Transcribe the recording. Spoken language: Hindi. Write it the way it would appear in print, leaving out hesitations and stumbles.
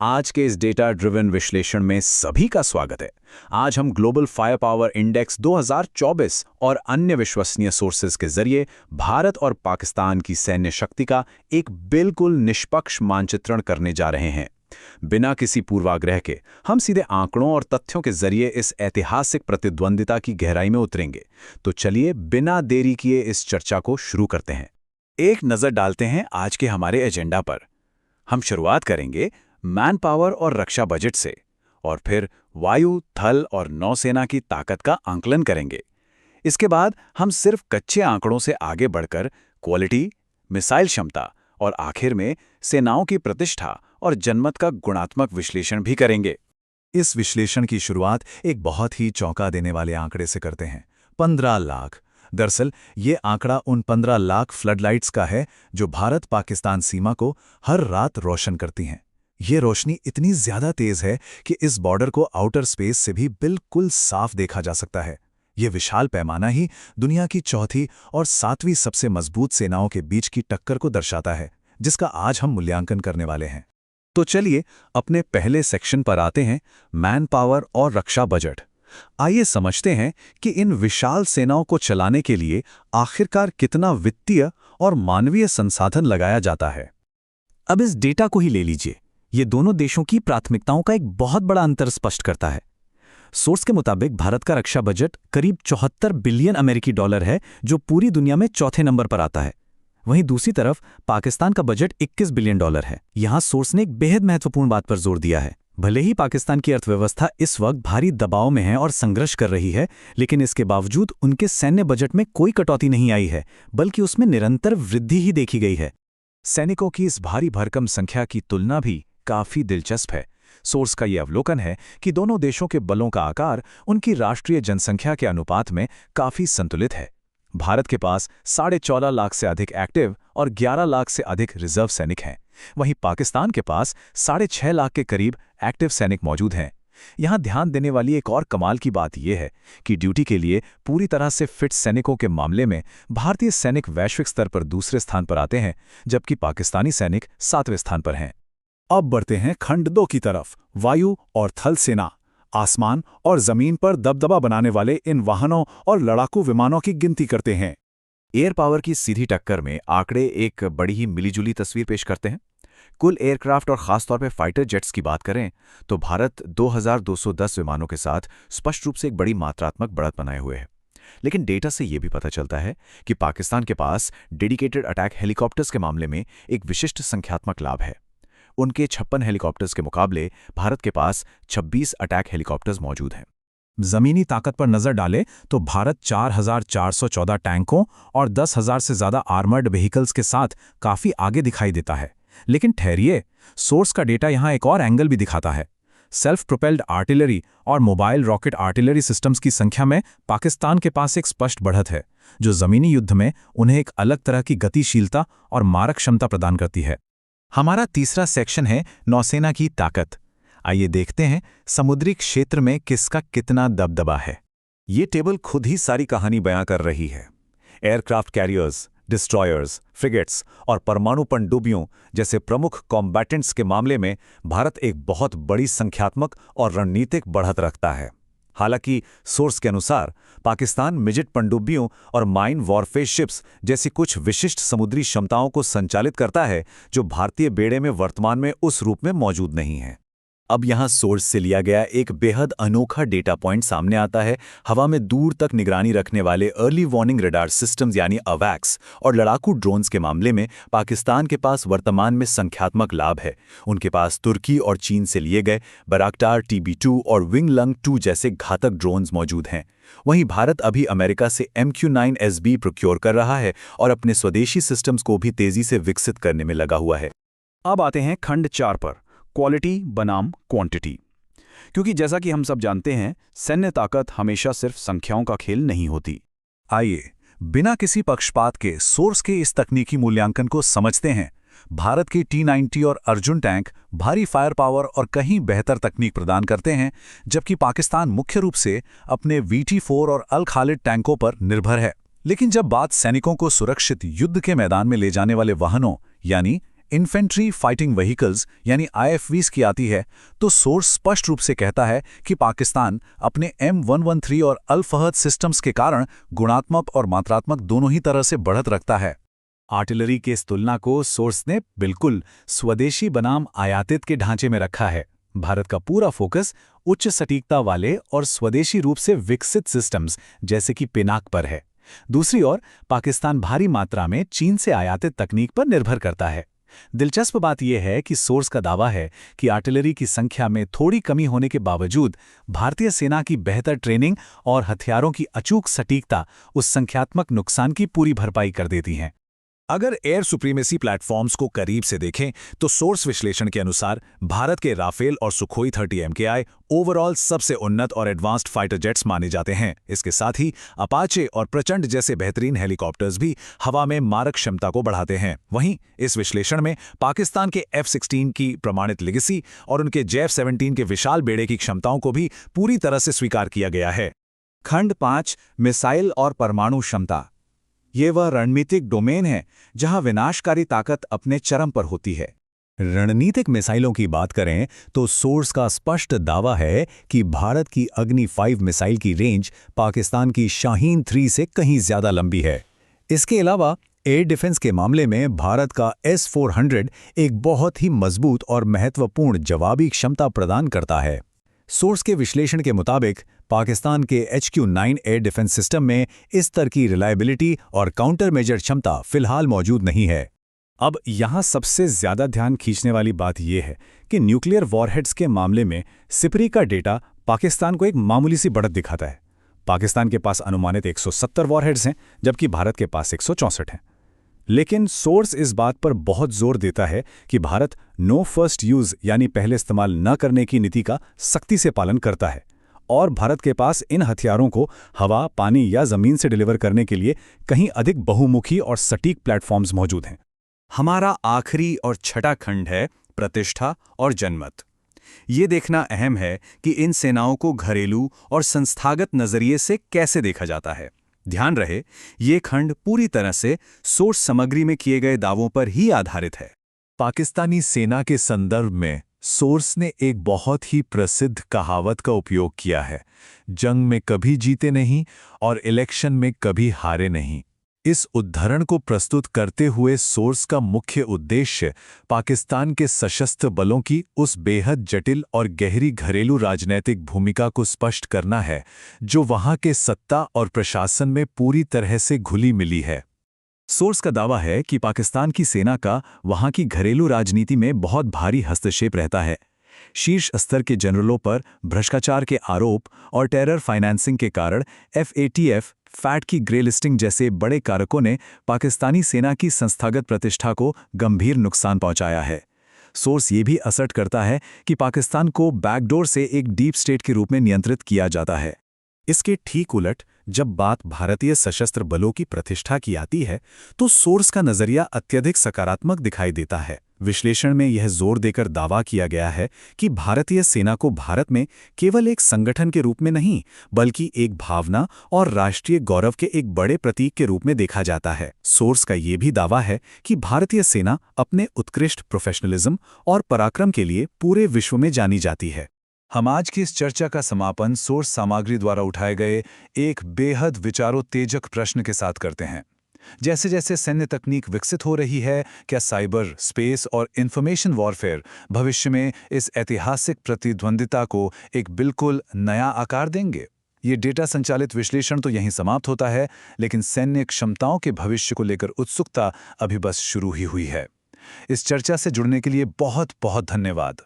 आज के इस डेटा ड्रिवन विश्लेषण में सभी का स्वागत है। आज हम ग्लोबल फायर पावर इंडेक्स 2024 और अन्य विश्वसनीय सोर्सेज के जरिए भारत और पाकिस्तान की सैन्य शक्ति का एक बिल्कुल निष्पक्ष मानचित्रण करने जा रहे हैं। बिना किसी पूर्वाग्रह के हम सीधे आंकड़ों और तथ्यों के जरिए इस ऐतिहासिक प्रतिद्वंदिता की गहराई में उतरेंगे। तो चलिए बिना देरी किए इस चर्चा को शुरू करते हैं। एक नज़र डालते हैं आज के हमारे एजेंडा पर। हम शुरुआत करेंगे मैन पावर और रक्षा बजट से, और फिर वायु, थल और नौसेना की ताकत का आंकलन करेंगे। इसके बाद हम सिर्फ कच्चे आंकड़ों से आगे बढ़कर क्वालिटी, मिसाइल क्षमता और आखिर में सेनाओं की प्रतिष्ठा और जनमत का गुणात्मक विश्लेषण भी करेंगे। इस विश्लेषण की शुरुआत एक बहुत ही चौंका देने वाले आंकड़े से करते हैं, 15 लाख। दरअसल ये आंकड़ा उन 15 लाख फ्लडलाइट्स का है जो भारत पाकिस्तान सीमा को हर रात रोशन करती हैं। ये रोशनी इतनी ज्यादा तेज है कि इस बॉर्डर को आउटर स्पेस से भी बिल्कुल साफ देखा जा सकता है। ये विशाल पैमाना ही दुनिया की चौथी और सातवीं सबसे मजबूत सेनाओं के बीच की टक्कर को दर्शाता है, जिसका आज हम मूल्यांकन करने वाले हैं। तो चलिए अपने पहले सेक्शन पर आते हैं, मैन पावर और रक्षा बजट। आइए समझते हैं कि इन विशाल सेनाओं को चलाने के लिए आखिरकार कितना वित्तीय और मानवीय संसाधन लगाया जाता है। अब इस डेटा को ही ले लीजिए। ये दोनों देशों की प्राथमिकताओं का एक बहुत बड़ा अंतर स्पष्ट करता है। सोर्स के मुताबिक भारत का रक्षा बजट करीब 74 बिलियन अमेरिकी डॉलर है, जो पूरी दुनिया में चौथे नंबर पर आता है। वहीं दूसरी तरफ पाकिस्तान का बजट 21 बिलियन डॉलर है। यहां सोर्स ने एक बेहद महत्वपूर्ण बात पर जोर दिया है। भले ही पाकिस्तान की अर्थव्यवस्था इस वक्त भारी दबाव में है और संघर्ष कर रही है, लेकिन इसके बावजूद उनके सैन्य बजट में कोई कटौती नहीं आई है, बल्कि उसमें निरंतर वृद्धि ही देखी गई है। सैनिकों की इस भारी भरकम संख्या की तुलना भी काफी दिलचस्प है। सोर्स का यह अवलोकन है कि दोनों देशों के बलों का आकार उनकी राष्ट्रीय जनसंख्या के अनुपात में काफी संतुलित है। भारत के पास 14.5 लाख से अधिक एक्टिव और 11 लाख से अधिक रिजर्व सैनिक हैं। वहीं पाकिस्तान के पास 6.5 लाख के करीब एक्टिव सैनिक मौजूद हैं। यहां ध्यान देने वाली एक और कमाल की बात यह है कि ड्यूटी के लिए पूरी तरह से फिट सैनिकों के मामले में भारतीय सैनिक वैश्विक स्तर पर दूसरे स्थान पर आते हैं, जबकि पाकिस्तानी सैनिक 7वें स्थान पर हैं। अब बढ़ते हैं खंड 2 की तरफ, वायु और थल सेना। आसमान और जमीन पर दबदबा बनाने वाले इन वाहनों और लड़ाकू विमानों की गिनती करते हैं। एयर पावर की सीधी टक्कर में आंकड़े एक बड़ी ही मिलीजुली तस्वीर पेश करते हैं। कुल एयरक्राफ्ट और खासतौर पर फाइटर जेट्स की बात करें तो भारत 2210 विमानों के साथ स्पष्ट रूप से एक बड़ी मात्रात्मक बढ़त बनाए हुए है। लेकिन डेटा से यह भी पता चलता है कि पाकिस्तान के पास डेडिकेटेड अटैक हेलीकॉप्टर्स के मामले में एक विशिष्ट संख्यात्मक लाभ है। उनके 56 हेलीकॉप्टर्स के मुकाबले भारत के पास 26 अटैक हेलीकॉप्टर्स मौजूद हैं। जमीनी ताकत पर नजर डालें तो भारत 4414 टैंकों और 10,000 से ज्यादा आर्मर्ड व्हीकल्स के साथ काफी आगे दिखाई देता है। लेकिन ठहरिए, सोर्स का डेटा यहां एक और एंगल भी दिखाता है। सेल्फ प्रोपेल्ड आर्टिलरी और मोबाइल रॉकेट आर्टिलरी सिस्टम्स की संख्या में पाकिस्तान के पास एक स्पष्ट बढ़त है, जो जमीनी युद्ध में उन्हें एक अलग तरह की गतिशीलता और मारक क्षमता प्रदान करती है। हमारा तीसरा सेक्शन है नौसेना की ताकत। आइए देखते हैं समुद्री क्षेत्र में किसका कितना दबदबा है। ये टेबल खुद ही सारी कहानी बयां कर रही है। एयरक्राफ्ट कैरियर्स, डिस्ट्रॉयर्स, फ्रिगेट्स और परमाणु पनडुब्बियों जैसे प्रमुख कॉम्बैटेंट्स के मामले में भारत एक बहुत बड़ी संख्यात्मक और रणनीतिक बढ़त रखता है। हालांकि सोर्स के अनुसार पाकिस्तान मिजेट पनडुब्बियों और माइन वॉरफेयर शिप्स जैसी कुछ विशिष्ट समुद्री क्षमताओं को संचालित करता है, जो भारतीय बेड़े में वर्तमान में उस रूप में मौजूद नहीं है। अब यहां सोर्स से लिया गया एक बेहद अनोखा डेटा पॉइंट सामने आता है। हवा में दूर तक निगरानी रखने वाले अर्ली वार्निंग रडार सिस्टम्स यानी अवैक्स और लड़ाकू ड्रोन्स के मामले में पाकिस्तान के पास वर्तमान में संख्यात्मक लाभ है। उनके पास तुर्की और चीन से लिए गए बैराक्टार TB2 और विंगलंग 2 जैसे घातक ड्रोन्स मौजूद हैं। वहीं भारत अभी अमेरिका से MQ-9SB प्रोक्योर कर रहा है और अपने स्वदेशी सिस्टम्स को भी तेजी से विकसित करने में लगा हुआ है। अब आते हैं खंड 4 पर, क्वालिटी बनाम क्वांटिटी। क्योंकि जैसा कि हम सब जानते हैं, सैन्य ताकत हमेशा सिर्फ संख्याओं का खेल नहीं होती। आइए बिना किसी पक्षपात के सोर्स के इस तकनीकी मूल्यांकन को समझते हैं। भारत के T-90 और अर्जुन टैंक भारी फायर पावर और कहीं बेहतर तकनीक प्रदान करते हैं, जबकि पाकिस्तान मुख्य रूप से अपने VT-4 और अल खालिद टैंकों पर निर्भर है। लेकिन जब बात सैनिकों को सुरक्षित युद्ध के मैदान में ले जाने वाले वाहनों यानी इन्फेंट्री फाइटिंग व्हीकल्स यानी IFVs की आती है तो सोर्स स्पष्ट रूप से कहता है कि पाकिस्तान अपने M113 और अल फहद सिस्टम्स के कारण गुणात्मक और मात्रात्मक दोनों ही तरह से बढ़त रखता है। आर्टिलरी के इस तुलना को सोर्स ने बिल्कुल स्वदेशी बनाम आयातित के ढांचे में रखा है। भारत का पूरा फोकस उच्च सटीकता वाले और स्वदेशी रूप से विकसित सिस्टम्स जैसे कि पिनाक पर है। दूसरी ओर पाकिस्तान भारी मात्रा में चीन से आयातित तकनीक पर निर्भर करता है। दिलचस्प बात यह है कि सोर्स का दावा है कि आर्टिलरी की संख्या में थोड़ी कमी होने के बावजूद भारतीय सेना की बेहतर ट्रेनिंग और हथियारों की अचूक सटीकता उस संख्यात्मक नुकसान की पूरी भरपाई कर देती हैं। अगर एयर सुप्रीमेसी प्लेटफॉर्म्स को करीब से देखें तो सोर्स विश्लेषण के अनुसार भारत के राफेल और सुखोई 30 MKI ओवरऑल सबसे उन्नत और एडवांस्ड फाइटर जेट्स माने जाते हैं। इसके साथ ही अपाचे और प्रचंड जैसे बेहतरीन हेलीकॉप्टर्स भी हवा में मारक क्षमता को बढ़ाते हैं। वहीं इस विश्लेषण में पाकिस्तान के F-16 की प्रमाणित लेगेसी और उनके JF-17 के विशाल बेड़े की क्षमताओं को भी पूरी तरह से स्वीकार किया गया है। खंड 5 मिसाइल और परमाणु क्षमता। ये वह रणनीतिक डोमेन है जहां विनाशकारी ताकत अपने चरम पर होती है। रणनीतिक मिसाइलों की बात करें तो सोर्स का स्पष्ट दावा है कि भारत की अग्नि 5 मिसाइल की रेंज पाकिस्तान की शाहीन 3 से कहीं ज्यादा लंबी है। इसके अलावा एयर डिफेंस के मामले में भारत का S-400 एक बहुत ही मजबूत और महत्वपूर्ण जवाबी क्षमता प्रदान करता है। सोर्स के विश्लेषण के मुताबिक पाकिस्तान के HQ-9 एयर डिफेंस सिस्टम में इस तरह की रिलायबिलिटी और काउंटर मेजर क्षमता फिलहाल मौजूद नहीं है। अब यहाँ सबसे ज्यादा ध्यान खींचने वाली बात यह है कि न्यूक्लियर वॉरहेड्स के मामले में सिपरी का डेटा पाकिस्तान को एक मामूली सी बढ़त दिखाता है। पाकिस्तान के पास अनुमानित 170 वॉरहेड्स हैं जबकि भारत के पास 164 हैं। लेकिन सोर्स इस बात पर बहुत जोर देता है कि भारत नो फर्स्ट यूज यानी पहले इस्तेमाल न करने की नीति का सख्ती से पालन करता है और भारत के पास इन हथियारों को हवा, पानी या जमीन से डिलीवर करने के लिए कहीं अधिक बहुमुखी और सटीक प्लेटफॉर्म्स मौजूद हैं। हमारा आखिरी और छठा खंड है प्रतिष्ठा और जनमत। ये देखना अहम है कि इन सेनाओं को घरेलू और संस्थागत नजरिए से कैसे देखा जाता है। ध्यान रहे, ये खंड पूरी तरह से सोर्स सामग्री में किए गए दावों पर ही आधारित है। पाकिस्तानी सेना के संदर्भ में सोर्स ने एक बहुत ही प्रसिद्ध कहावत का उपयोग किया है, जंग में कभी जीते नहीं और इलेक्शन में कभी हारे नहीं। इस उद्धरण को प्रस्तुत करते हुए सोर्स का मुख्य उद्देश्य पाकिस्तान के सशस्त्र बलों की उस बेहद जटिल और गहरी घरेलू राजनैतिक भूमिका को स्पष्ट करना है जो वहां के सत्ता और प्रशासन में पूरी तरह से घुली मिली है। सोर्स का दावा है कि पाकिस्तान की सेना का वहां की घरेलू राजनीति में बहुत भारी हस्तक्षेप रहता है। शीर्ष स्तर के जनरलों पर भ्रष्टाचार के आरोप और टेरर फाइनेंसिंग के कारण FATF फैट की ग्रे लिस्टिंग जैसे बड़े कारकों ने पाकिस्तानी सेना की संस्थागत प्रतिष्ठा को गंभीर नुकसान पहुंचाया है। सोर्स ये भी असर्ट करता है कि पाकिस्तान को बैकडोर से एक डीप स्टेट के रूप में नियंत्रित किया जाता है। इसके ठीक उलट जब बात भारतीय सशस्त्र बलों की प्रतिष्ठा की आती है तो सोर्स का नजरिया अत्यधिक सकारात्मक दिखाई देता है। विश्लेषण में यह जोर देकर दावा किया गया है कि भारतीय सेना को भारत में केवल एक संगठन के रूप में नहीं बल्कि एक भावना और राष्ट्रीय गौरव के एक बड़े प्रतीक के रूप में देखा जाता है। सोर्स का यह भी दावा है कि भारतीय सेना अपने उत्कृष्ट प्रोफेशनलिज्म और पराक्रम के लिए पूरे विश्व में जानी जाती है। हम आज की इस चर्चा का समापन सोर्स सामग्री द्वारा उठाए गए एक बेहद विचारोत्तेजक प्रश्न के साथ करते हैं। जैसे जैसे सैन्य तकनीक विकसित हो रही है, क्या साइबर, स्पेस और इंफॉर्मेशन वॉरफेयर भविष्य में इस ऐतिहासिक प्रतिद्वंदिता को एक बिल्कुल नया आकार देंगे? ये डेटा संचालित विश्लेषण तो यहीं समाप्त होता है, लेकिन सैन्य क्षमताओं के भविष्य को लेकर उत्सुकता अभी बस शुरू ही हुई है। इस चर्चा से जुड़ने के लिए बहुत बहुत धन्यवाद।